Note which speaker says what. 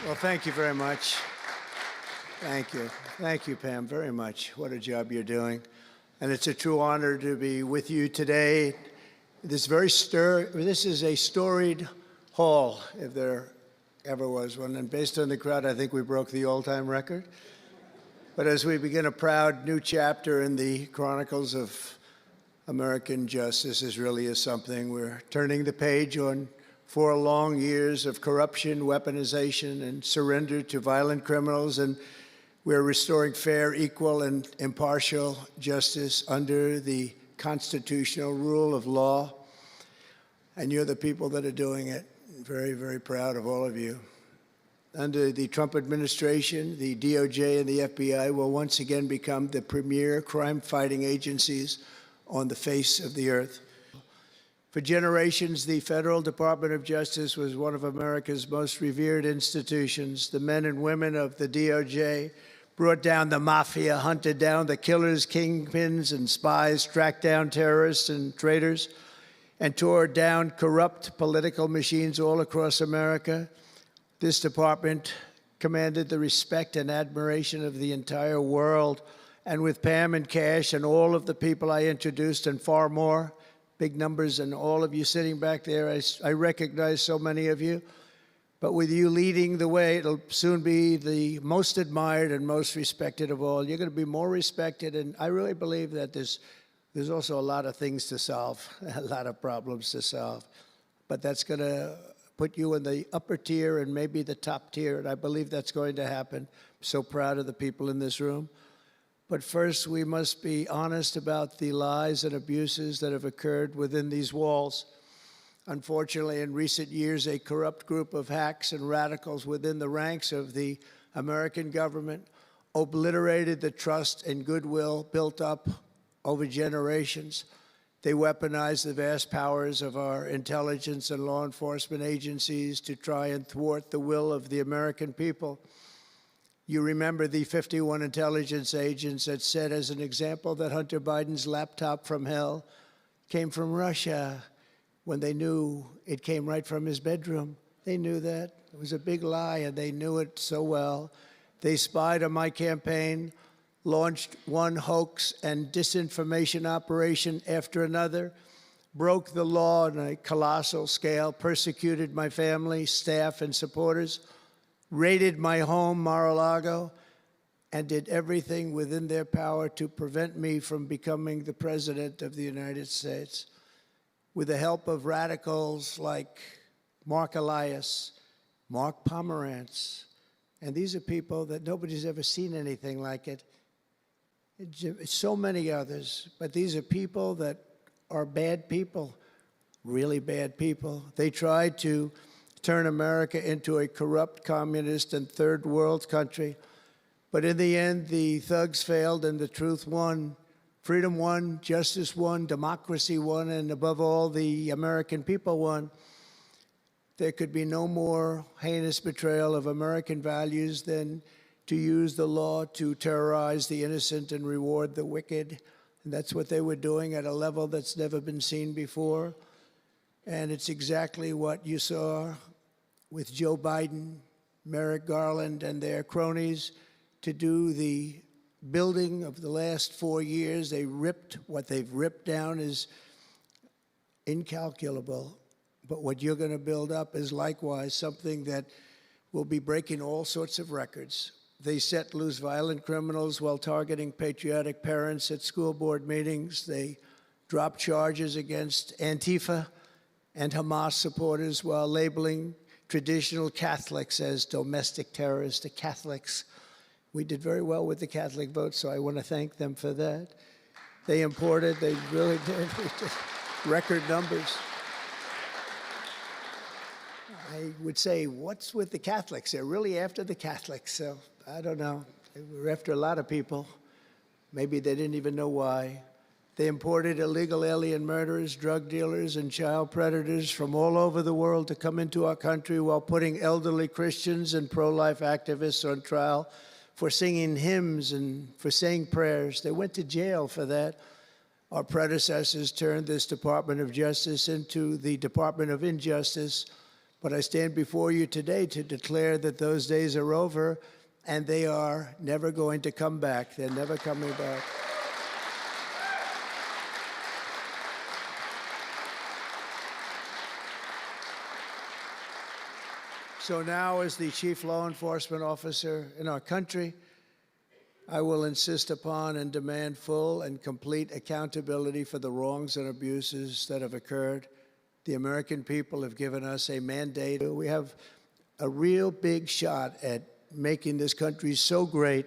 Speaker 1: Well, thank you very much. Thank you. Thank you, Pam, very much. What a job you're doing. And it's a true honor to be with you today. This is a storied hall, if there ever was one. And based on the crowd, I think we broke the all-time record. But as we begin a proud new chapter in the chronicles of American justice, this really is something. We're turning the page on 4 long years of corruption, weaponization, and surrender to violent criminals, and we're restoring fair, equal, and impartial justice under the constitutional rule of law. And you're the people that are doing it. Very, very proud of all of you. Under the Trump administration, the DOJ and the FBI will once again become the premier crime-fighting agencies on the face of the earth. For generations, the Federal Department of Justice was one of America's most revered institutions. The men and women of the DOJ brought down the mafia, hunted down the killers, kingpins, and spies, tracked down terrorists and traitors, and tore down corrupt political machines all across America. This department commanded the respect and admiration of the entire world. And with Pam and Kash and all of the people I introduced and far more, big numbers, and all of you sitting back there, I recognize so many of you. But with you leading the way, it'll soon be the most admired and most respected of all. You're going to be more respected, and I really believe that there's also a lot of things to solve, a lot of problems to solve. But that's going to put you in the upper tier and maybe the top tier, and I believe that's going to happen. I'm so proud of the people in this room. But first, we must be honest about the lies and abuses that have occurred within these walls. Unfortunately, in recent years, a corrupt group of hacks and radicals within the ranks of the American government obliterated the trust and goodwill built up over generations. They weaponized the vast powers of our intelligence and law enforcement agencies to try and thwart the will of the American people. You remember the 51 intelligence agents that said, as an example, that Hunter Biden's laptop from hell came from Russia when they knew it came right from his bedroom. They knew that. It was a big lie, and they knew it so well. They spied on my campaign, launched one hoax and disinformation operation after another, broke the law on a colossal scale, persecuted my family, staff, and supporters, raided my home, Mar-a-Lago, and did everything within their power to prevent me from becoming the President of the United States. With the help of radicals like Mark Elias, Mark Pomerantz, and these are people that nobody's ever seen anything like it. So many others, but these are people that are bad people, really bad people. They tried to turn America into a corrupt, communist, and third world country. But in the end, the thugs failed and the truth won. Freedom won, justice won, democracy won, and above all, the American people won. There could be no more heinous betrayal of American values than to use the law to terrorize the innocent and reward the wicked. And that's what they were doing at a level that's never been seen before. And it's exactly what you saw with Joe Biden, Merrick Garland, and their cronies to do the building of the last 4 years. What they've ripped down is incalculable. But what you're going to build up is likewise something that will be breaking all sorts of records. They set loose violent criminals while targeting patriotic parents at school board meetings. They dropped charges against Antifa and Hamas supporters while labeling traditional Catholics as domestic terrorists. The Catholics, we did very well with the Catholic vote, so I want to thank them for that. They really did, record numbers. I would say, what's with the Catholics? They're really after the Catholics, so I don't know. They were after a lot of people. Maybe they didn't even know why. They imported illegal alien murderers, drug dealers, and child predators from all over the world to come into our country while putting elderly Christians and pro-life activists on trial for singing hymns and for saying prayers. They went to jail for that. Our predecessors turned this Department of Justice into the Department of Injustice, But I stand before you today to declare that those days are over, and they are never going to come back. They're never coming back. So now, as the chief law enforcement officer in our country, I will insist upon and demand full and complete accountability for the wrongs and abuses that have occurred. The American people have given us a mandate. We have a real big shot at making this country so great